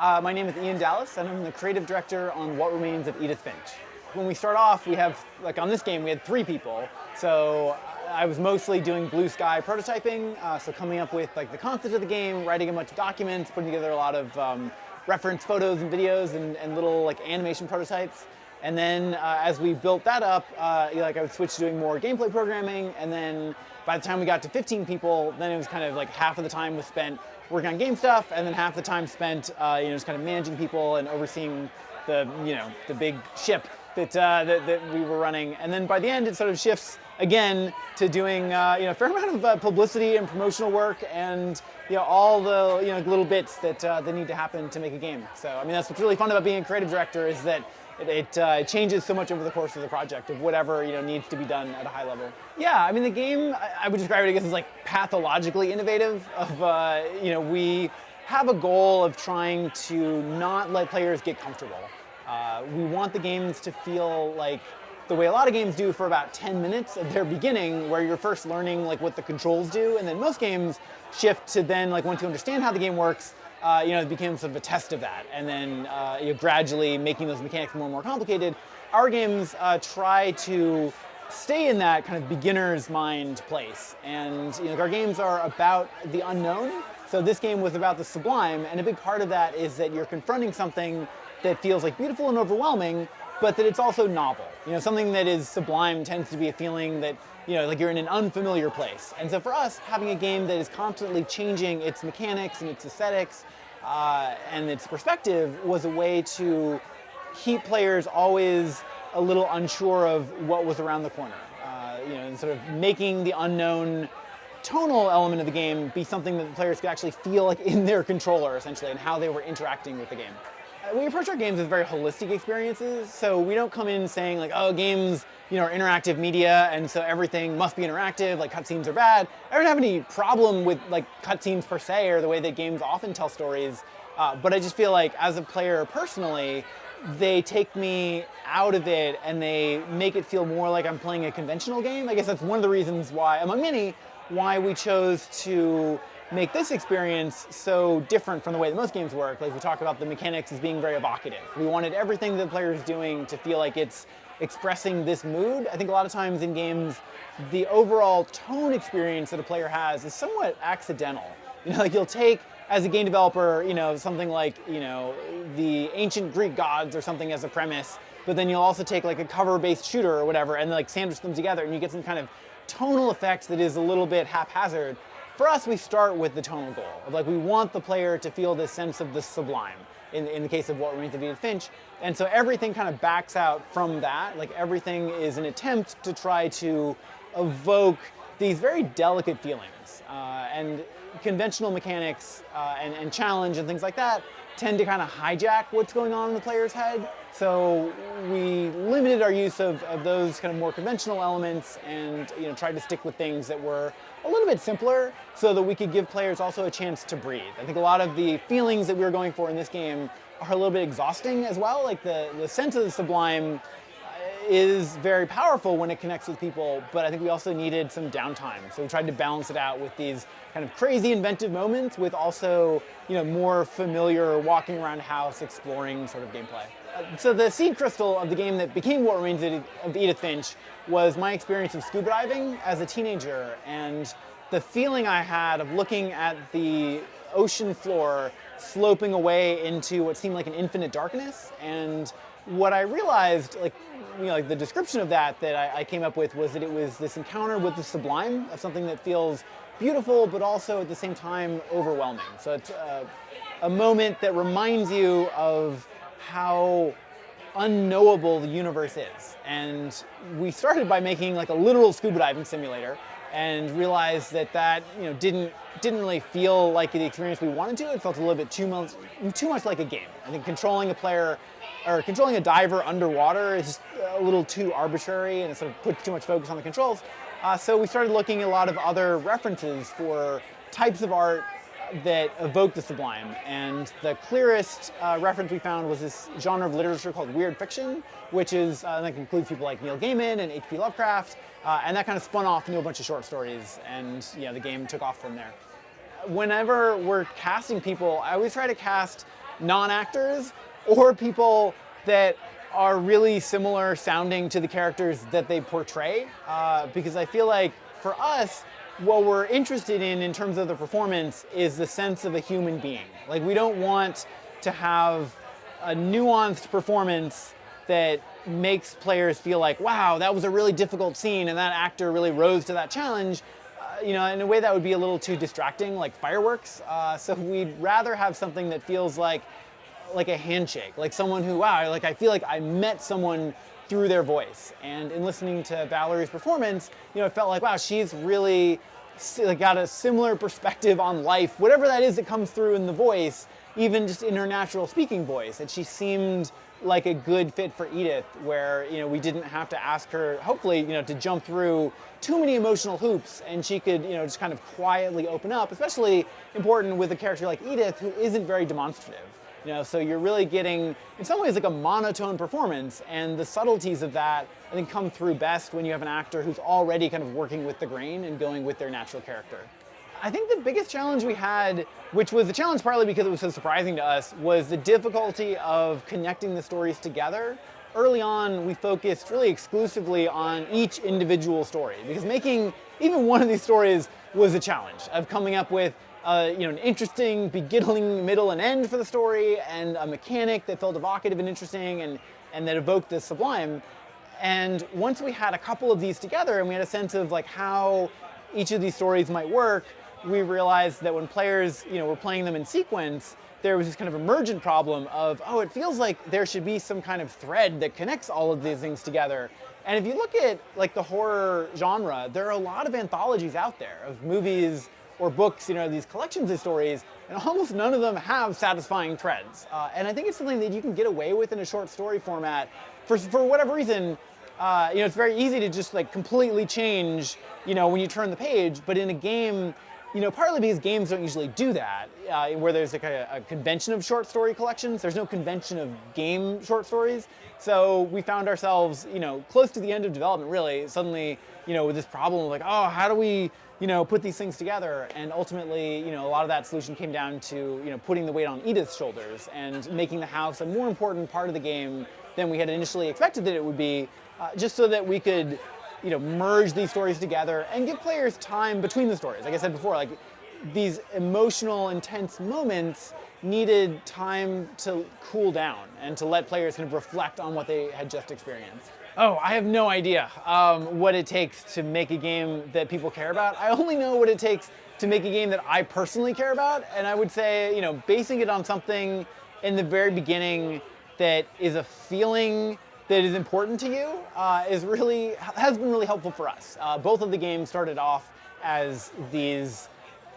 My name is Ian Dallas, and I'm the creative director on What Remains of Edith Finch. When we start off, we have, like on this game, we had 3 people. So I was mostly doing blue sky prototyping, so coming up with like the concept of the game, writing a bunch of documents, putting together a lot of reference photos and videos and little like animation prototypes. And then as we built that up, I would switch to doing more gameplay programming, and then by the time we got to 15 people, then it was kind of like half of the time was spent working on game stuff, and then half the time spent just kind of managing people and overseeing the the big ship that we were running. And then by the end, it sort of shifts again to doing a fair amount of publicity and promotional work, and all the little bits that need to happen to make a game. So I mean, that's what's really fun about being a creative director, is that it changes so much over the course of the project of whatever needs to be done at a high level. Yeah, I mean the game, I would describe it, I guess, as like pathologically innovative. We have a goal of trying to not let players get comfortable. We want the games to feel like the way a lot of games do for about 10 minutes of their beginning, where you're first learning like what the controls do, and then most games shift to then like once you understand how the game works, it became sort of a test of that, and then gradually making those mechanics more and more complicated. Our games try to stay in that kind of beginner's mind place, and our games are about the unknown. So this game was about the sublime, and a big part of that is that you're confronting something that feels like beautiful and overwhelming, but that it's also novel. Something that is sublime tends to be a feeling that like you're in an unfamiliar place. And so for us, having a game that is constantly changing its mechanics and its aesthetics and its perspective was a way to keep players always a little unsure of what was around the corner. And sort of making the unknown tonal element of the game be something that the players could actually feel like in their controller, essentially, and how they were interacting with the game. We approach our games as very holistic experiences, so we don't come in saying like, oh, games are interactive media, and so everything must be interactive, like cutscenes are bad. I don't have any problem with like cutscenes per se, or the way that games often tell stories, but I just feel like as a player personally, they take me out of it and they make it feel more like I'm playing a conventional game. I guess that's one of the reasons why, among many, why we chose to make this experience so different from the way that most games work. Like we talk about the mechanics as being very evocative. We wanted everything the player is doing to feel like it's expressing this mood. I think a lot of times in games, the overall tone experience that a player has is somewhat accidental. Like you'll take, as a game developer, something like, the ancient Greek gods or something as a premise, but then you'll also take like a cover-based shooter or whatever and like sandwich them together, and you get some kind of tonal effect that is a little bit haphazard. For us, we start with the tonal goal of like we want the player to feel this sense of the sublime in the case of What Remains of Edith Finch, and so everything kind of backs out from that. Like everything is an attempt to try to evoke these very delicate feelings, and conventional mechanics and challenge and things like that tend to kind of hijack what's going on in the player's head. So we limited our use of those kind of more conventional elements, and tried to stick with things that were a little bit simpler so that we could give players also a chance to breathe. I think a lot of the feelings that we were going for in this game are a little bit exhausting as well. Like the sense of the sublime is very powerful when it connects with people, but I think we also needed some downtime. So we tried to balance it out with these kind of crazy inventive moments with also, more familiar walking around the house, exploring sort of gameplay. So the seed crystal of the game that became What Remains of Edith Finch was my experience of scuba diving as a teenager, and the feeling I had of looking at the ocean floor sloping away into what seemed like an infinite darkness. And what I realized, like the description of that I came up with was that it was this encounter with the sublime of something that feels beautiful, but also at the same time overwhelming. So it's a moment that reminds you of how unknowable the universe is. And we started by making like a literal scuba diving simulator, and realized that didn't really feel like the experience we wanted to. It felt a little bit too much like a game. I think controlling a player or controlling a diver underwater is just a little too arbitrary, and it sort of puts too much focus on the controls. So we started looking at a lot of other references for types of art that evoke the sublime, and the clearest reference we found was this genre of literature called weird fiction, which is that includes people like Neil Gaiman and H.P. Lovecraft, and that kind of spun off into a bunch of short stories, and the game took off from there. Whenever we're casting people, I always try to cast non-actors or people that are really similar sounding to the characters that they portray. Because I feel like for us, what we're interested in terms of the performance is the sense of a human being. Like, we don't want to have a nuanced performance that makes players feel like, wow, that was a really difficult scene and that actor really rose to that challenge. In a way that would be a little too distracting, like fireworks. So we'd rather have something that feels like a handshake, like someone who, wow, like I feel like I met someone through their voice. And in listening to Valerie's performance, it felt like, wow, she's really got a similar perspective on life, whatever that is that comes through in the voice, even just in her natural speaking voice. And she seemed like a good fit for Edith, where we didn't have to ask her, hopefully, to jump through too many emotional hoops, and she could just kind of quietly open up, especially important with a character like Edith, who isn't very demonstrative. So you're really getting, in some ways, like a monotone performance, and the subtleties of that, I think, come through best when you have an actor who's already kind of working with the grain and going with their natural character. I think the biggest challenge we had, which was a challenge partly because it was so surprising to us, was the difficulty of connecting the stories together. Early on, we focused really exclusively on each individual story, because making even one of these stories was a challenge of coming up with an interesting beginning, middle, and end for the story, and a mechanic that felt evocative and interesting, and that evoked the sublime. And once we had a couple of these together, and we had a sense of like how each of these stories might work, we realized that when players, were playing them in sequence, there was this kind of emergent problem of, oh, it feels like there should be some kind of thread that connects all of these things together. And if you look at like the horror genre, there are a lot of anthologies out there of movies or books, these collections of stories, and almost none of them have satisfying threads. And I think it's something that you can get away with in a short story format. For whatever reason, it's very easy to just like completely change, when you turn the page. But in a game, partly because games don't usually do that, where there's like a convention of short story collections, there's no convention of game short stories. So we found ourselves, close to the end of development, really, suddenly, with this problem of like, oh, how do we, put these things together? And ultimately, a lot of that solution came down to, putting the weight on Edith's shoulders and making the house a more important part of the game than we had initially expected that it would be, just so that we could, merge these stories together and give players time between the stories. Like I said before, like these emotional, intense moments needed time to cool down and to let players kind of reflect on what they had just experienced. Oh, I have no idea what it takes to make a game that people care about. I only know what it takes to make a game that I personally care about, and I would say, basing it on something in the very beginning that is a feeling that is important to you has been really helpful for us. Both of the games started off as these,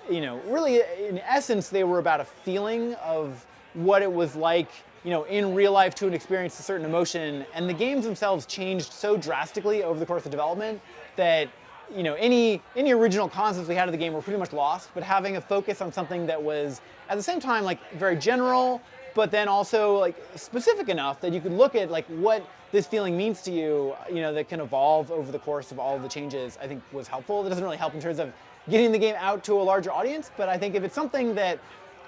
really in essence they were about a feeling of what it was like, in real life to experience a certain emotion, and the games themselves changed so drastically over the course of development that any original concepts we had of the game were pretty much lost. But having a focus on something that was at the same time like very general, but then also like specific enough that you could look at like what this feeling means to you, that can evolve over the course of all of the changes, I think was helpful. That doesn't really help in terms of getting the game out to a larger audience, but I think if it's something that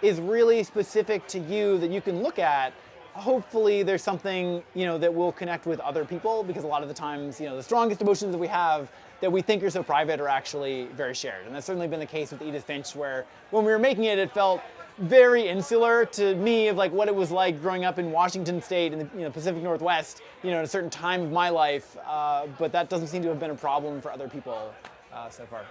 is really specific to you that you can look at, hopefully there's something, that will connect with other people, because a lot of the times, the strongest emotions that we have that we think are so private are actually very shared. And that's certainly been the case with Edith Finch, where when we were making it, it felt very insular to me of like what it was like growing up in Washington State in the Pacific Northwest, at a certain time of my life. But that doesn't seem to have been a problem for other people so far.